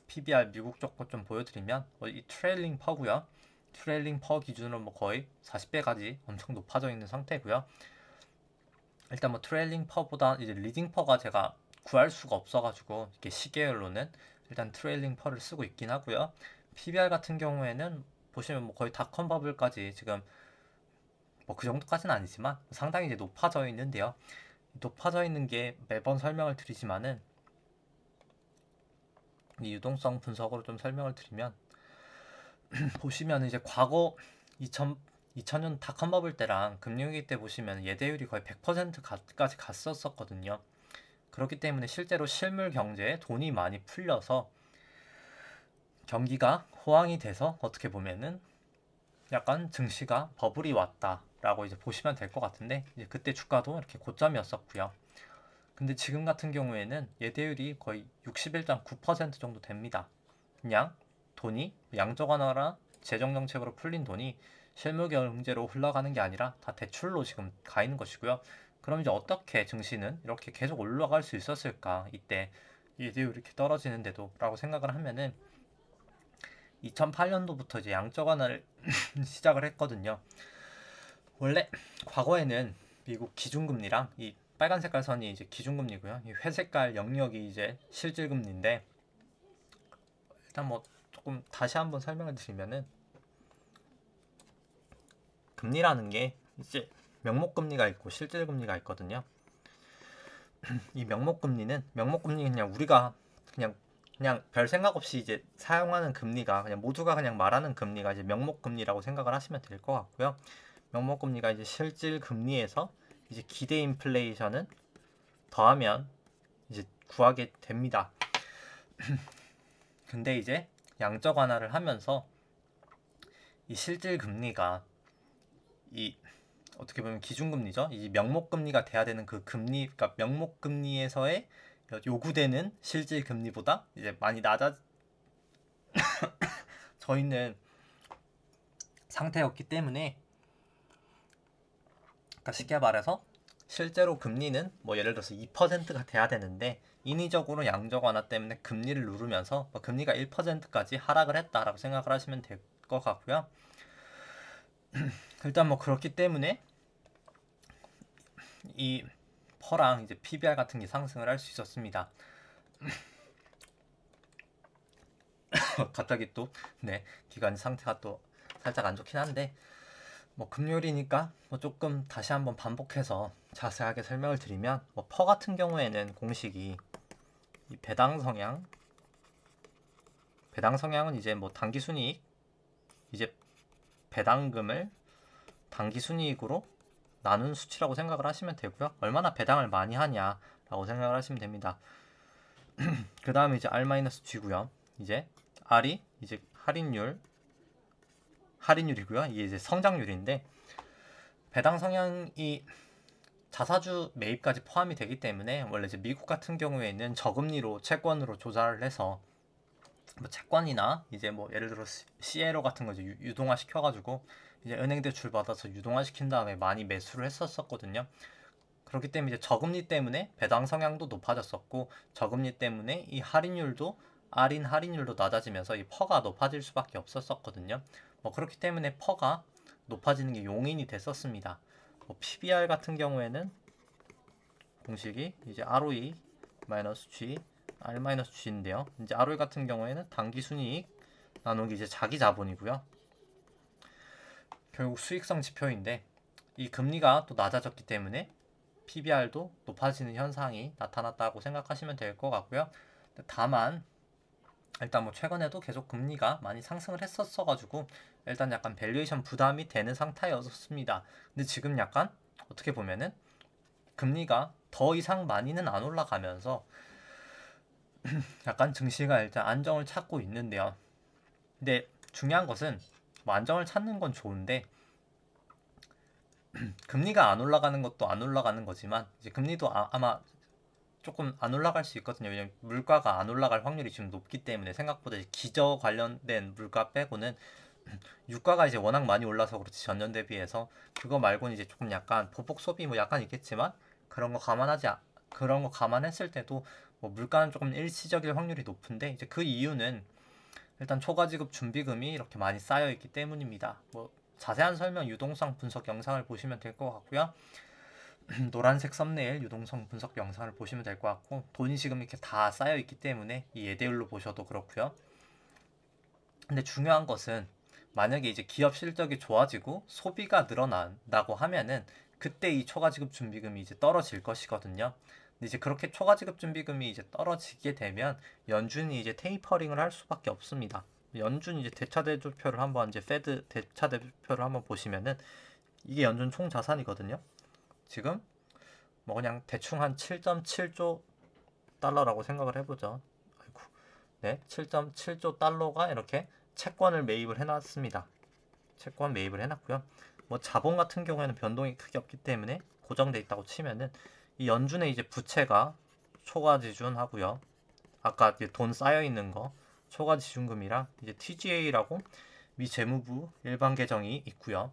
PBR 미국 쪽 거 좀 보여드리면 이 트레일링 퍼고요. 트레일링 퍼 기준으로 뭐 거의 40배까지 엄청 높아져 있는 상태고요. 일단 뭐 트레일링 퍼보다 이제 리딩 퍼가 제가 구할 수가 없어가지고 이렇게 시계열로는 일단 트레일링 퍼를 쓰고 있긴 하고요. PBR 같은 경우에는 보시면 뭐 거의 닷컴 버블까지 지금 뭐 그 정도까지는 아니지만 상당히 이제 높아져 있는데요. 높아져 있는 게 매번 설명을 드리지만은 이 유동성 분석으로 좀 설명을 드리면 보시면 이제 과거 2000년 닷컴 버블 때랑 금융위기 때 보시면 예대율이 거의 100%까지 갔었거든요. 그렇기 때문에 실제로 실물 경제에 돈이 많이 풀려서 경기가 호황이 돼서 어떻게 보면은 약간 증시가 버블이 왔다라고 이제 보시면 될 것 같은데 이제 그때 주가도 이렇게 고점이었었고요. 근데 지금 같은 경우에는 예대율이 거의 61.9% 정도 됩니다. 그냥 돈이 양적 완화나 재정 정책으로 풀린 돈이 실물 경제로 흘러가는 게 아니라 다 대출로 지금 가 있는 것이고요. 그럼 이제 어떻게 증시는 이렇게 계속 올라갈 수 있었을까? 이때 예대율이 이렇게 떨어지는데도 라고 생각을 하면은 2008년도부터 이제 양적 완화를 시작을 했거든요. 원래 과거에는 미국 기준금리랑 이 빨간 색깔 선이 이제 기준금리고요. 이 회색깔 영역이 이제 실질금리인데 일단 뭐 조금 다시 한번 설명을 드리면은 금리라는 게 이제 명목금리가 있고 실질금리가 있거든요. 이 명목금리는 그냥 우리가 그냥 별 생각 없이 이제 사용하는 금리가 그냥 모두가 그냥 말하는 금리가 이제 명목금리라고 생각을 하시면 될 것 같고요. 명목금리가 이제 실질금리에서 이제 기대 인플레이션은 더하면 이제 구하게 됩니다. 근데 이제 양적 완화를 하면서 이 실질 금리가 이 어떻게 보면 기준금리죠. 이 명목금리가 돼야 되는 그 금리, 그러니까 명목금리에서의 요구되는 실질 금리보다 이제 많이 낮아져 있는 상태였기 때문에, 그러니까 쉽게 말해서 실제로 금리는 뭐 예를 들어서 2%가 돼야 되는데 인위적으로 양적 완화 때문에 금리를 누르면서 뭐 금리가 1%까지 하락을 했다라고 생각을 하시면 될 것 같고요. 일단 뭐 그렇기 때문에 이 퍼랑 이제 PBR 같은 게 상승을 할 수 있었습니다. 갑자기 또 기관 상태가 또 살짝 안 좋긴 한데 뭐 금요일이니까 뭐 조금 다시 한번 반복해서 자세하게 설명을 드리면 뭐 퍼 같은 경우에는 공식이 이 배당 성향은 이제 뭐 당기 순이익 이제 배당금을 당기 순이익으로 나눈 수치라고 생각을 하시면 되고요. 얼마나 배당을 많이 하냐라고 생각을 하시면 됩니다. 그 다음에 이제 R-G고요. 이제 R이 이제 할인율이고요. 이게 이제 성장률인데 배당 성향이 자사주 매입까지 포함이 되기 때문에 원래 이제 미국 같은 경우에는 저금리로 채권으로 조달을 해서 뭐 채권이나 이제 뭐 예를 들어 CLO 같은 거 이제 유동화 시켜가지고 이제 은행 대출 받아서 유동화 시킨 다음에 많이 매수를 했었거든요. 그렇기 때문에 이제 저금리 때문에 배당 성향도 높아졌었고, 저금리 때문에 이 할인율도 낮아지면서 이 퍼가 높아질 수밖에 없었거든요. 뭐 그렇기 때문에 퍼가 높아지는 게 용인이 됐었습니다. 뭐 PBR 같은 경우에는 공식이 이제 ROE 마이너스 G, R 마이너스 G인데요. 이제 ROE 같은 경우에는 당기 순이익 나누기 이제 자기 자본이고요. 결국 수익성 지표인데, 이 금리가 또 낮아졌기 때문에 PBR도 높아지는 현상이 나타났다고 생각하시면 될 것 같고요. 다만 일단 뭐 최근에도 계속 금리가 많이 상승을 했었어가지고 일단 약간 밸류에이션 부담이 되는 상태였습니다. 근데 지금 약간 어떻게 보면은 금리가 더 이상 많이는 안 올라가면서 약간 증시가 일단 안정을 찾고 있는데요. 근데 중요한 것은 뭐 안정을 찾는 건 좋은데 금리가 안 올라가는 것도 안 올라가는 거지만 이제 금리도 아마 조금 안 올라갈 수 있거든요. 왜냐면 물가가 안 올라갈 확률이 지금 높기 때문에, 생각보다 기저 관련된 물가 빼고는 유가가 이제 워낙 많이 올라서 그렇지 전년 대비해서, 그거 말고는 이제 조금 약간 보복 소비 뭐 약간 있겠지만 그런 거 감안했을 때도 뭐 물가는 조금 일시적일 확률이 높은데, 이제 그 이유는 일단 초과지급 준비금이 이렇게 많이 쌓여 있기 때문입니다. 뭐 자세한 설명 유동성 분석 영상을 보시면 될 것 같고요. 노란색 썸네일 유동성 분석 영상을 보시면 될 것 같고, 돈이 지금 이렇게 다 쌓여 있기 때문에 이 예대율로 보셔도 그렇고요. 근데 중요한 것은 만약에 이제 기업 실적이 좋아지고 소비가 늘어난다고 하면은 그때 이 초과지급 준비금이 이제 떨어질 것이거든요. 근데 이제 그렇게 초과지급 준비금이 이제 떨어지게 되면 연준이 이제 테이퍼링을 할 수밖에 없습니다. 연준 이제 대차대조표를 한번 이제 페드 대차대조표를 한번 보시면은 이게 연준 총 자산이거든요. 지금 뭐 그냥 대충 한 7.7조 달러라고 생각을 해보죠. 아이고. 네, 7.7조 달러가 이렇게 채권을 매입을 해놨습니다. 채권 매입을 해놨고요. 뭐 자본 같은 경우에는 변동이 크게 없기 때문에 고정돼 있다고 치면은 이 연준의 이제 부채가 초과지준하고요. 아까 이제 돈 쌓여 있는 거 초과지준금이랑 이제 TGA라고 미 재무부 일반 계정이 있고요.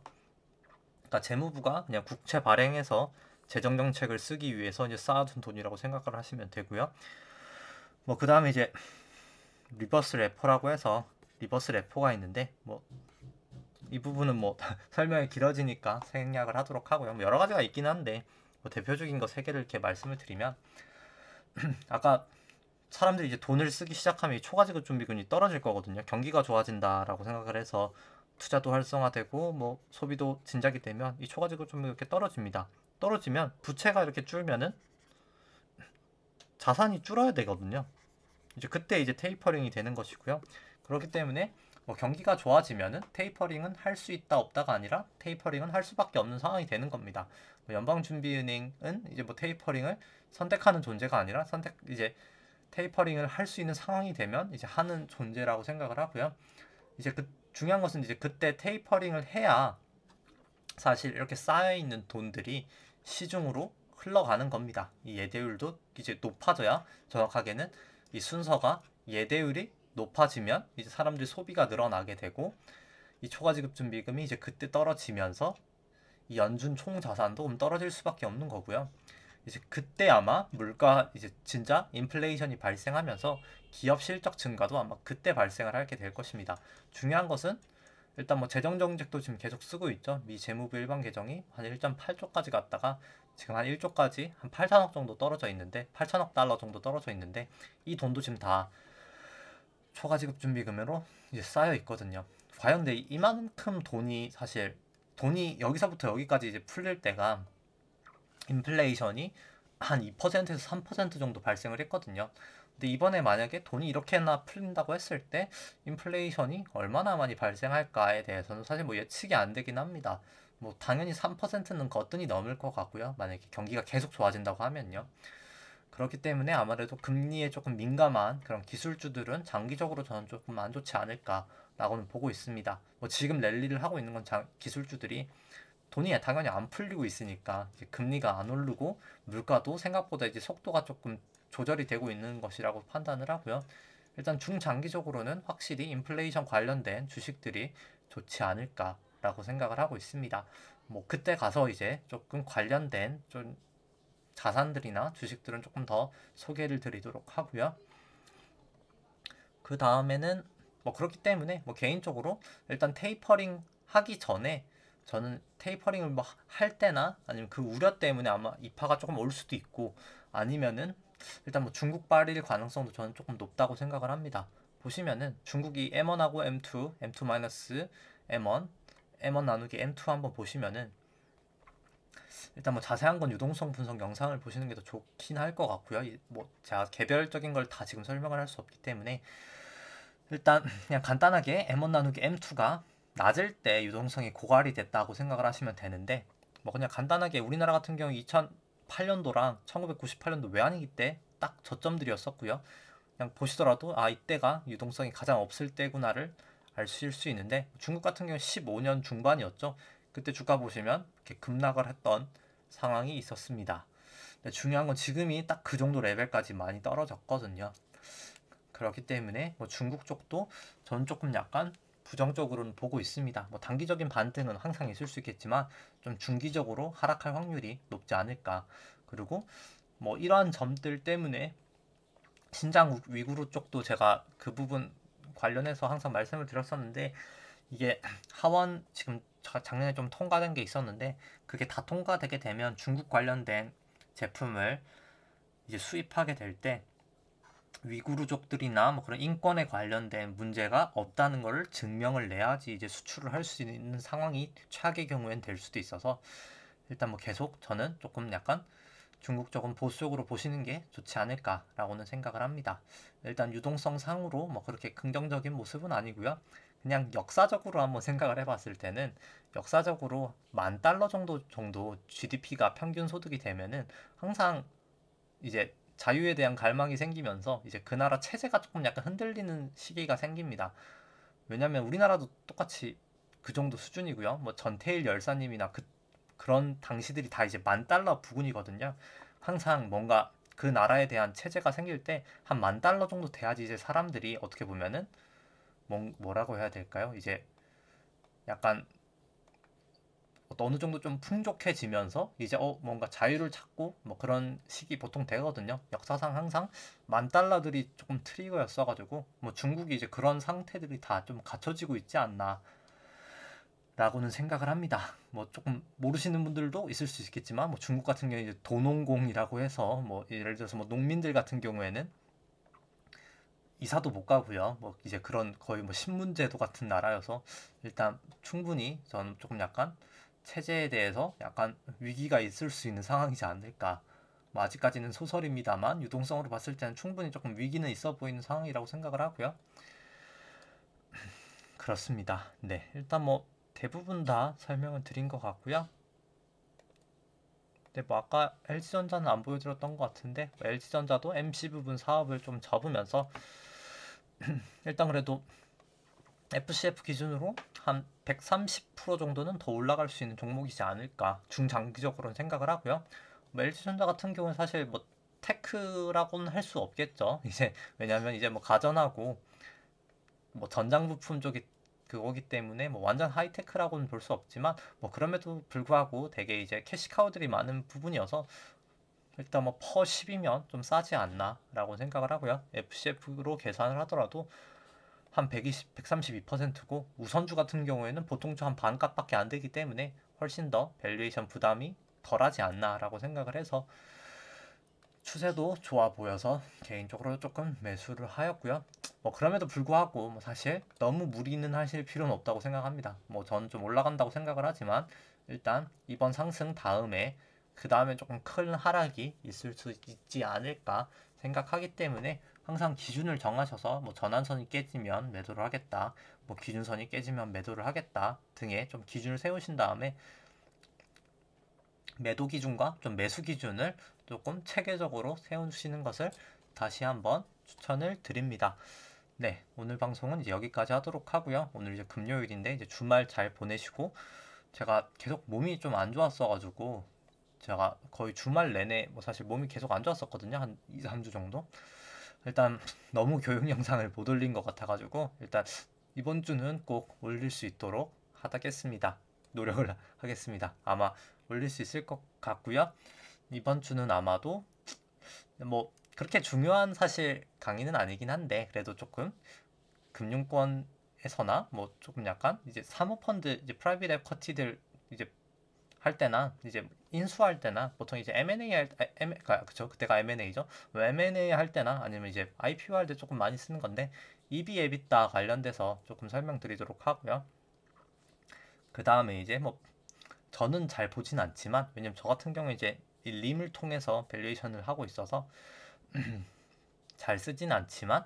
그러니까 재무부가 그냥 국채 발행해서 재정 정책을 쓰기 위해서 이제 쌓아둔 돈이라고 생각을 하시면 되고요. 뭐 그 다음에 이제 리버스 레포라고 해서 리버스 레포가 있는데, 뭐 이 부분은 뭐 설명이 길어지니까 생략을 하도록 하고요. 뭐 여러 가지가 있긴 한데 뭐 대표적인 거 세 개를 이렇게 말씀을 드리면, 아까 사람들이 이제 돈을 쓰기 시작하면 이 초과지급 준비금이 떨어질 거거든요. 경기가 좋아진다라고 생각을 해서 투자도 활성화되고 뭐 소비도 진작이 되면 이 초과지급 준비금이 이렇게 떨어집니다. 떨어지면 부채가 이렇게 줄면은 자산이 줄어야 되거든요. 이제 그때 이제 테이퍼링이 되는 것이고요. 그렇기 때문에 뭐 경기가 좋아지면은 테이퍼링은 할 수 있다 없다가 아니라 테이퍼링은 할 수밖에 없는 상황이 되는 겁니다. 뭐 연방준비은행은 이제 뭐 테이퍼링을 선택하는 존재가 아니라 이제 테이퍼링을 할 수 있는 상황이 되면 이제 하는 존재라고 생각을 하고요. 이제 그 중요한 것은 이제 그때 테이퍼링을 해야 사실 이렇게 쌓여 있는 돈들이 시중으로 흘러가는 겁니다. 이 예대율도 이제 높아져야, 정확하게는 이 순서가 예대율이 높아지면 이제 사람들이 소비가 늘어나게 되고, 이 초과지급 준비금이 이제 그때 떨어지면서 이 연준 총 자산도 떨어질 수밖에 없는 거고요. 이제 그때 아마 물가 이제 진짜 인플레이션이 발생하면서 기업 실적 증가도 아마 그때 발생을 하게 될 것입니다. 중요한 것은 일단 뭐 재정 정책도 지금 계속 쓰고 있죠. 미 재무부 일반 계정이 한 1.8조까지 갔다가 지금 한 1조까지 한 8천억 정도 떨어져 있는데, 8천억 달러 정도 떨어져 있는데, 이 돈도 지금 다 초과지급 준비금으로 이제 쌓여 있거든요. 과연 근데 이만큼 돈이 여기서부터 여기까지 이제 풀릴 때가 인플레이션이 한 2%에서 3% 정도 발생을 했거든요. 근데 이번에 만약에 돈이 이렇게나 풀린다고 했을 때 인플레이션이 얼마나 많이 발생할까에 대해서는 사실 뭐 예측이 안 되긴 합니다. 뭐 당연히 3%는 거뜬히 넘을 것 같고요. 만약에 경기가 계속 좋아진다고 하면요. 그렇기 때문에 아무래도 금리에 조금 민감한 그런 기술주들은 장기적으로 저는 조금 안 좋지 않을까라고는 보고 있습니다. 뭐 지금 랠리를 하고 있는 건 기술주들이 돈이 당연히 안 풀리고 있으니까 이제 금리가 안 오르고 물가도 생각보다 이제 속도가 조금 조절이 되고 있는 것이라고 판단을 하고요. 일단 중장기적으로는 확실히 인플레이션 관련된 주식들이 좋지 않을까라고 생각을 하고 있습니다. 뭐 그때 가서 이제 조금 관련된 좀 자산들이나 주식들은 조금 더 소개를 드리도록 하고요. 그 다음에는 뭐 그렇기 때문에 뭐 개인적으로 일단 테이퍼링 하기 전에 저는 테이퍼링을 뭐 할 때나 아니면 그 우려 때문에 아마 이파가 조금 올 수도 있고 아니면은 일단 뭐 중국 발일 가능성도 저는 조금 높다고 생각을 합니다. 보시면은 중국이 M1하고 M2, M2- M1, M1 나누기 M2 한번 보시면은 일단 뭐 자세한 건 유동성 분석 영상을 보시는 게 더 좋긴 할 것 같고요. 뭐 제가 개별적인 걸 다 지금 설명을 할 수 없기 때문에 일단 그냥 간단하게 M1 나누기 M2가 낮을 때 유동성이 고갈이 됐다고 생각을 하시면 되는데 뭐 그냥 간단하게 우리나라 같은 경우 2008년도랑 1998년도 외환위기 때 딱 저점들이었었고요. 그냥 보시더라도 아 이때가 유동성이 가장 없을 때구나를 아실 수 있는데 중국 같은 경우 15년 중반이었죠. 그때 주가 보시면 이렇게 급락을 했던 상황이 있었습니다. 근데 중요한 건 지금이 딱 그 정도 레벨까지 많이 떨어졌거든요. 그렇기 때문에 뭐 중국 쪽도 전 조금 약간 부정적으로는 보고 있습니다. 뭐 단기적인 반등은 항상 있을 수 있겠지만 좀 중기적으로 하락할 확률이 높지 않을까. 그리고 뭐 이러한 점들 때문에 신장 위구르 쪽도 제가 그 부분 관련해서 항상 말씀을 드렸었는데 이게 하원 지금 작년에 좀 통과된 게 있었는데 그게 다 통과되게 되면 중국 관련된 제품을 이제 수입하게 될 때 위구르족들이나 뭐 그런 인권에 관련된 문제가 없다는 것을 증명을 내야지 이제 수출을 할 수 있는 상황이 최악의 경우엔 될 수도 있어서 일단 뭐 계속 저는 조금 약간 중국 쪽은 보수적으로 보시는 게 좋지 않을까라고는 생각을 합니다. 일단 유동성 상으로 뭐 그렇게 긍정적인 모습은 아니고요. 그냥 역사적으로 한번 생각을 해봤을 때는 역사적으로 10,000달러 정도 GDP가 평균 소득이 되면은 항상 이제 자유에 대한 갈망이 생기면서 이제 그 나라 체제가 조금 약간 흔들리는 시기가 생깁니다. 왜냐면 우리나라도 똑같이 그 정도 수준이고요. 뭐 전태일 열사님이나 그런 당시들이 다 이제 10,000달러 부근이거든요. 항상 뭔가 그 나라에 대한 체제가 생길 때 한 10,000달러 정도 돼야지 이제 사람들이 어떻게 보면은 뭐라고 해야 될까요? 이제 약간 어느 정도 좀 풍족해지면서 이제 뭔가 자유를 찾고 뭐 그런 식이 보통 되거든요. 역사상 항상 10,000달러들이 조금 트리거였어가지고 뭐 중국이 이제 그런 상태들이 다 좀 갖춰지고 있지 않나 라고는 생각을 합니다. 뭐 조금 모르시는 분들도 있을 수 있겠지만 뭐 중국 같은 경우에 이제 도농공이라고 해서 뭐 예를 들어서 뭐 농민들 같은 경우에는 이사도 못 가고요. 뭐 이제 그런 거의 뭐 신문제도 같은 나라여서 일단 충분히 저는 조금 약간 체제에 대해서 약간 위기가 있을 수 있는 상황이지 않을까. 뭐 아직까지는 소설입니다만 유동성으로 봤을 때는 충분히 조금 위기는 있어 보이는 상황이라고 생각을 하고요. 그렇습니다. 네, 일단 뭐 대부분 다 설명을 드린 것 같고요. 네, 뭐 아까 LG전자는 안 보여드렸던 것 같은데 뭐 LG전자도 MC 부분 사업을 좀 접으면서 일단 그래도 FCF 기준으로 한 130% 정도는 더 올라갈 수 있는 종목이지 않을까 중장기적으로는 생각을 하고요. 뭐 LG전자 같은 경우는 사실 뭐 테크라고는 할 수 없겠죠. 이제 왜냐하면 이제 뭐 가전하고 뭐 전장 부품 쪽이 그거기 때문에 뭐 완전 하이테크라고는 볼 수 없지만 뭐 그럼에도 불구하고 되게 이제 캐시카우들이 많은 부분이어서 일단 뭐 퍼 10이면 좀 싸지 않나라고 생각을 하고요. FCF로 계산을 하더라도 한 120, 132%고 우선주 같은 경우에는 보통주 한 반값밖에 안 되기 때문에 훨씬 더 밸류에이션 부담이 덜하지 않나라고 생각을 해서 추세도 좋아 보여서 개인적으로 조금 매수를 하였고요. 뭐 그럼에도 불구하고 뭐 사실 너무 무리는 하실 필요는 없다고 생각합니다. 뭐 저는 좀 올라간다고 생각을 하지만 일단 이번 상승 다음에 그 다음에 조금 큰 하락이 있을 수 있지 않을까 생각하기 때문에 항상 기준을 정하셔서 뭐 전환선이 깨지면 매도를 하겠다, 뭐 기준선이 깨지면 매도를 하겠다 등의 좀 기준을 세우신 다음에 매도 기준과 좀 매수 기준을 조금 체계적으로 세우시는 것을 다시 한번 추천을 드립니다. 네, 오늘 방송은 이제 여기까지 하도록 하고요. 오늘 이제 금요일인데 이제 주말 잘 보내시고 제가 계속 몸이 좀 안 좋았어가지고 제가 거의 주말 내내 뭐 사실 몸이 계속 안 좋았었거든요. 한 2, 3주 정도. 일단 너무 교육 영상을 못 올린 것 같아가지고 일단 이번 주는 꼭 올릴 수 있도록 하겠습니다. 노력을 하겠습니다. 아마 올릴 수 있을 것 같고요. 이번 주는 아마도 뭐 그렇게 중요한 사실 강의는 아니긴 한데 그래도 조금 금융권에서나 뭐 조금 약간 이제 사모펀드 이제 프라이빗 에쿼티들 이제 할 때나 이제 인수할 때나 보통 이제 M&A 그쵸 그때가 M&A죠. M&A 할 때나 아니면 이제 IPO 할 때 조금 많이 쓰는 건데 EV, EBITDA 관련돼서 조금 설명드리도록 하고요. 그 다음에 이제 뭐 저는 잘 보진 않지만 왜냐면 저 같은 경우에 이제 이 림을 통해서 밸류에이션을 하고 있어서 잘 쓰진 않지만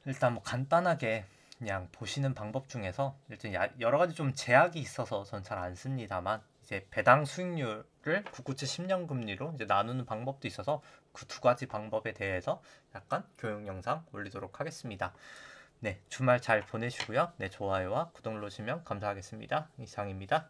일단 뭐 간단하게 그냥 보시는 방법 중에서 일단 여러 가지 좀 제약이 있어서 전 잘 안 씁니다만 이제 배당 수익률을 997 10년 금리로 이제 나누는 방법도 있어서 그 두 가지 방법에 대해서 약간 교육 영상 올리도록 하겠습니다. 네, 주말 잘 보내시고요. 네, 좋아요와 구독 눌러주시면 감사하겠습니다. 이상입니다.